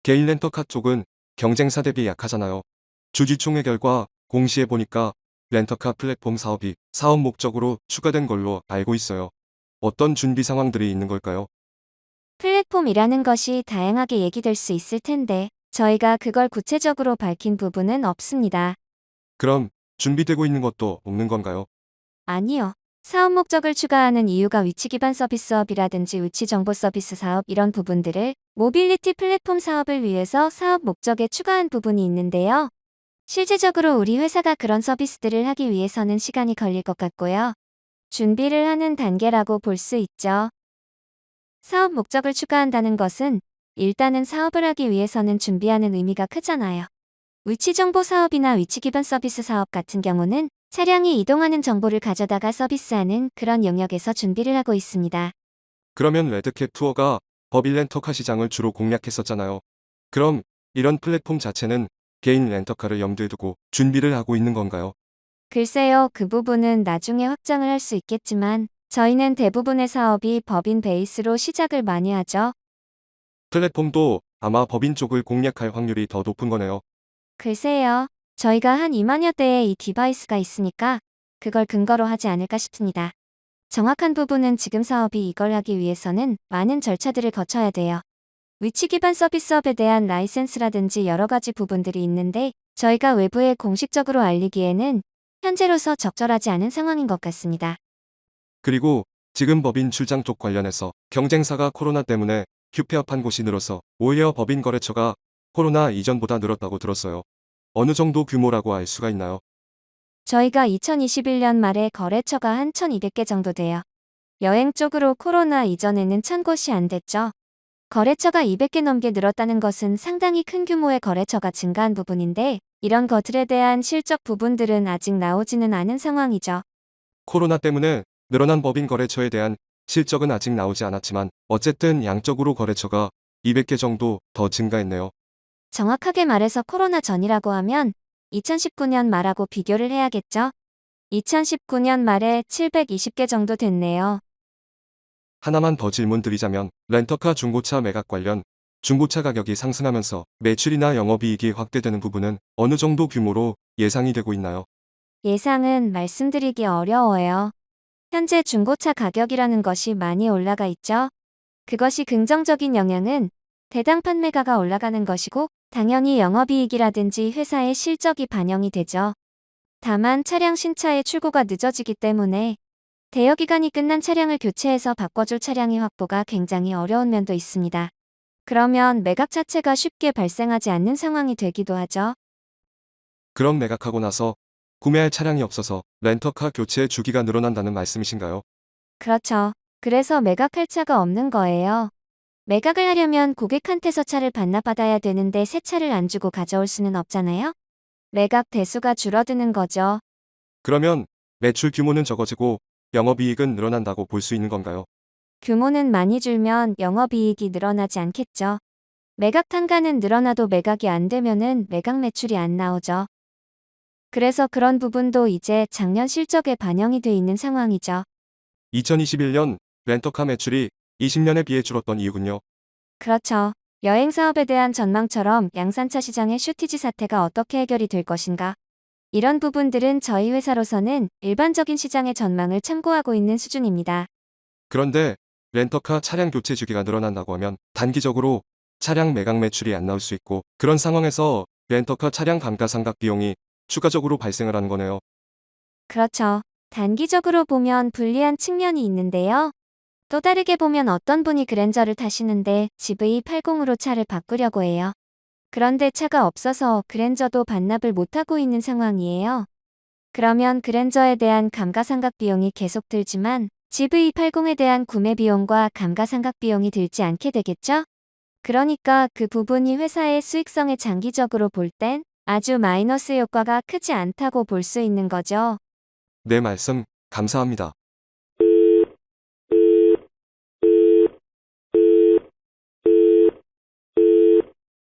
개인 렌터카 쪽은 경쟁사 대비 약하잖아요. 주주총회 결과 공시해 보니까 렌터카 플랫폼 사업이 사업 목적으로 추가된 걸로 알고 있어요. 어떤 준비 상황들이 있는 걸까요? 플랫폼이라는 것이 다양하게 얘기될 수 있을 텐데, 저희가 그걸 구체적으로 밝힌 부분은 없습니다. 그럼 준비되고 있는 것도 없는 건가요? 아니요. 사업 목적을 추가하는 이유가 위치 기반 서비스업이라든지 위치 정보 서비스 사업 이런 부분들을 모빌리티 플랫폼 사업을 위해서 사업 목적에 추가한 부분이 있는데요. 실제적으로 우리 회사가 그런 서비스들을 하기 위해서는 시간이 걸릴 것 같고요. 준비를 하는 단계라고 볼 수 있죠. 사업 목적을 추가한다는 것은 일단은 사업을 하기 위해서는 준비하는 의미가 크잖아요. 위치 정보 사업이나 위치 기반 서비스 사업 같은 경우는 차량이 이동하는 정보를 가져다가 서비스하는 그런 영역에서 준비를 하고 있습니다. 그러면 레드캡 투어가 법인 렌터카 시장을 주로 공략했었잖아요. 그럼 이런 플랫폼 자체는 개인 렌터카를 염두에 두고 준비를 하고 있는 건가요? 글쎄요, 그 부분은 나중에 확장을 할 수 있겠지만 저희는 대부분의 사업이 법인 베이스로 시작을 많이 하죠. 플랫폼도 아마 법인 쪽을 공략할 확률이 더 높은 거네요. 글쎄요, 저희가 한 2만여 대의 이 디바이스가 있으니까 그걸 근거로 하지 않을까 싶습니다. 정확한 부분은 지금 사업이 이걸 하기 위해서는 많은 절차들을 거쳐야 돼요. 위치 기반 서비스업에 대한 라이센스라든지 여러 가지 부분들이 있는데 저희가 외부에 공식적으로 알리기에는 현재로서 적절하지 않은 상황인 것 같습니다. 그리고 지금 법인 출장 쪽 관련해서 경쟁사가 코로나 때문에 휴폐업한 곳이 늘어서 오히려 법인 거래처가 코로나 이전보다 늘었다고 들었어요. 어느 정도 규모라고 알 수가 있나요? 저희가 2021년 말에 거래처가 한 1200개 정도 돼요. 여행 쪽으로 코로나 이전에는 1000곳이 안 됐죠. 거래처가 200개 넘게 늘었다는 것은 상당히 큰 규모의 거래처가 증가한 부분인데 이런 것들에 대한 실적 부분들은 아직 나오지는 않은 상황이죠. 코로나 때문에 늘어난 법인 거래처에 대한 실적은 아직 나오지 않았지만 어쨌든 양적으로 거래처가 200개 정도 더 증가했네요. 정확하게 말해서 코로나 전이라고 하면 2019년 말하고 비교를 해야겠죠. 2019년 말에 720개 정도 됐네요. 하나만 더 질문 드리자면 렌터카 중고차 매각 관련 중고차 가격이 상승하면서 매출이나 영업이익이 확대되는 부분은 어느 정도 규모로 예상이 되고 있나요? 예상은 말씀드리기 어려워요. 현재 중고차 가격이라는 것이 많이 올라가 있죠. 그것이 긍정적인 영향은 대당 판매가가 올라가는 것이고 당연히 영업이익이라든지 회사의 실적이 반영이 되죠. 다만 차량 신차의 출고가 늦어지기 때문에 대여기간이 끝난 차량을 교체해서 바꿔줄 차량의 확보가 굉장히 어려운 면도 있습니다. 그러면 매각 자체가 쉽게 발생하지 않는 상황이 되기도 하죠. 그럼 매각하고 나서 구매할 차량이 없어서 렌터카 교체 주기가 늘어난다는 말씀이신가요? 그렇죠. 그래서 매각할 차가 없는 거예요. 매각을 하려면 고객한테서 차를 반납받아야 되는데 새 차를 안 주고 가져올 수는 없잖아요? 매각 대수가 줄어드는 거죠. 그러면 매출 규모는 적어지고 영업이익은 늘어난다고 볼 수 있는 건가요? 규모는 많이 줄면 영업이익이 늘어나지 않겠죠. 매각 단가는 늘어나도 매각이 안 되면은 매각 매출이 안 나오죠. 그래서 그런 부분도 이제 작년 실적에 반영이 돼 있는 상황이죠. 2021년 렌터카 매출이 20년에 비해 줄었던 이유군요. 그렇죠. 여행 사업에 대한 전망처럼 양산차 시장의 슈티지 사태가 어떻게 해결이 될 것인가? 이런 부분들은 저희 회사로서는 일반적인 시장의 전망을 참고하고 있는 수준입니다. 그런데 렌터카 차량 교체 주기가 늘어난다고 하면 단기적으로 차량 매각 매출이 안 나올 수 있고 그런 상황에서 렌터카 차량 감가상각 비용이 추가적으로 발생을 하는 거네요. 그렇죠. 단기적으로 보면 불리한 측면이 있는데요. 또 다르게 보면 어떤 분이 그랜저를 타시는데 GV80으로 차를 바꾸려고 해요. 그런데 차가 없어서 그랜저도 반납을 못하고 있는 상황이에요. 그러면 그랜저에 대한 감가상각 비용이 계속 들지만 GV80에 대한 구매 비용과 감가상각 비용이 들지 않게 되겠죠? 그러니까 그 부분이 회사의 수익성에 장기적으로 볼 땐 아주 마이너스 효과가 크지 않다고 볼 수 있는 거죠. 네 말씀 감사합니다.